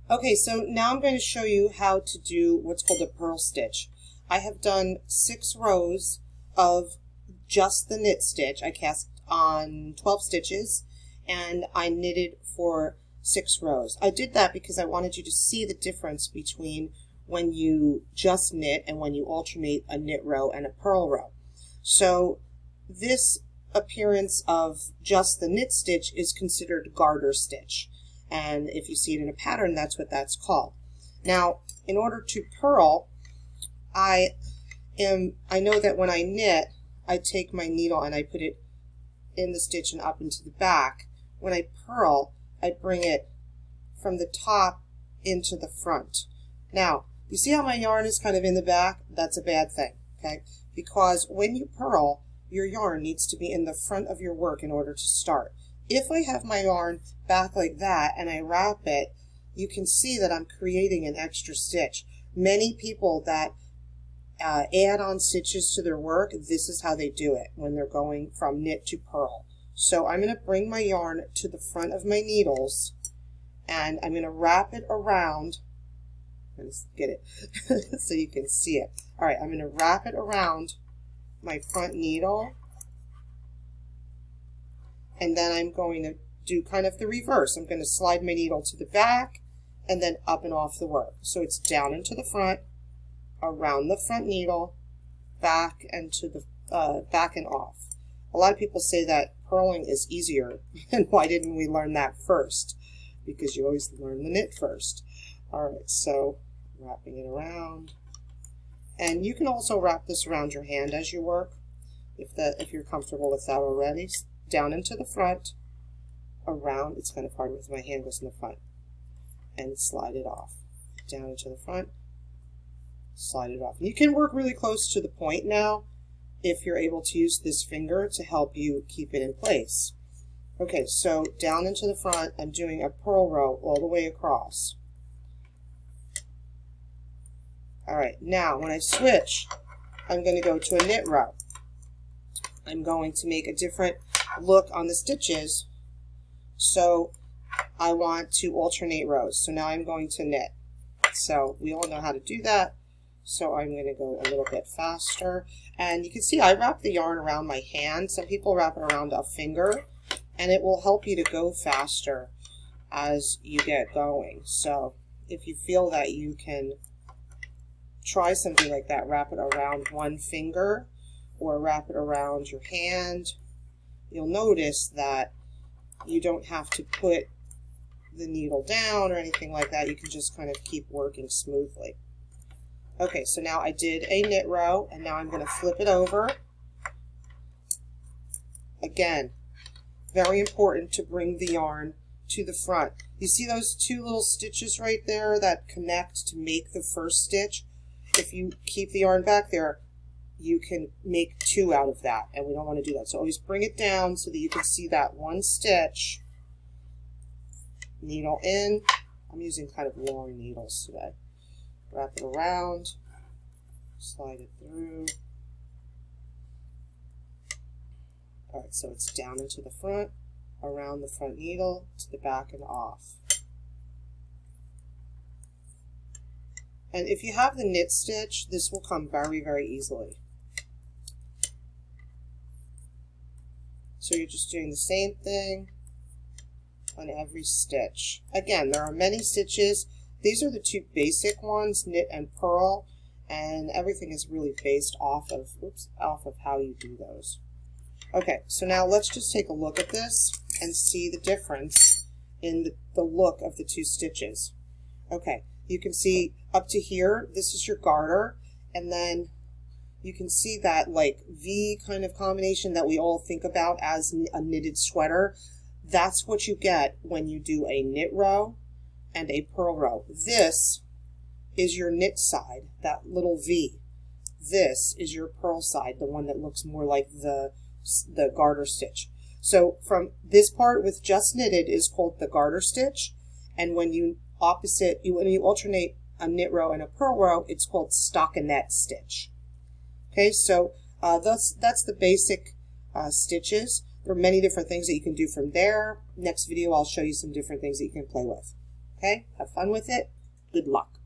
Okay, so now I'm going to show you how to do what's called a purl stitch. I have done 6 rows of just the knit stitch. I cast on 12 stitches and I knitted for 6 rows. I did that because I wanted you to see the difference between when you just knit and when you alternate a knit row and a purl row. So this appearance of just the knit stitch is considered garter stitch. And if you see it in a pattern, that's what that's called. Now, in order to purl, I know that when I knit, I take my needle and I put it in the stitch and up into the back. When I purl, I bring it from the top into the front. Now, you see how my yarn is kind of in the back? That's a bad thing, okay? Because when you purl, your yarn needs to be in the front of your work in order to start. If I have my yarn back like that and I wrap it, you can see that I'm creating an extra stitch. Many people that add on stitches to their work, this is how they do it when they're going from knit to purl. So I'm going to bring my yarn to the front of my needles and I'm going to wrap it around. Let's get it so you can see it. All right, I'm going to wrap it around my front needle. And then I'm going to do kind of the reverse. I'm going to slide my needle to the back and then up and off the work. So it's down and to the front, around the front needle, back and to the back and off. A lot of people say that purling is easier, and why didn't we learn that first? Because you always learn the knit first. All right, so wrapping it around, and you can also wrap this around your hand as you work, if you're comfortable with that already. Down into the front, around, it's kind of hard with my hand goes in the front, and slide it off. Down into the front, slide it off. And you can work really close to the point now if you're able to use this finger to help you keep it in place. Okay, so down into the front, I'm doing a purl row all the way across. All right, now when I switch, I'm going to go to a knit row. I'm going to make a different look on the stitches, so I want to alternate rows. So now I'm going to knit. So we all know how to do that. So I'm going to go a little bit faster. And you can see I wrap the yarn around my hand. Some people wrap it around a finger, and it will help you to go faster as you get going. So if you feel that you can try something like that, wrap it around one finger or wrap it around your hand, you'll notice that you don't have to put the needle down or anything like that. You can just kind of keep working smoothly. Okay, so now I did a knit row, and now I'm going to flip it over. Again, very important to bring the yarn to the front. You see those 2 little stitches right there that connect to make the first stitch? If you keep the yarn back there, you can make 2 out of that, and we don't want to do that. So always bring it down so that you can see that one stitch. Needle in. I'm using kind of long needles today. Wrap it around, slide it through. All right, so it's down into the front, around the front needle, to the back and off. And if you have the knit stitch, this will come very, very easily. So you're just doing the same thing on every stitch. Again, there are many stitches. These are the 2 basic ones, knit and purl, and everything is really based off of how you do those. Okay, so now let's just take a look at this and see the difference in the look of the 2 stitches. Okay, you can see up to here, this is your garter, and then you can see that like V kind of combination that we all think about as a knitted sweater. That's what you get when you do a knit row and a purl row. This is your knit side, that little V. This is your purl side, the one that looks more like the garter stitch. So from this part with just knitted is called the garter stitch, and when you alternate a knit row and a purl row, it's called stockinette stitch. Okay, so that's the basic stitches. There are many different things that you can do from there. Next video, I'll show you some different things that you can play with. Okay, have fun with it. Good luck.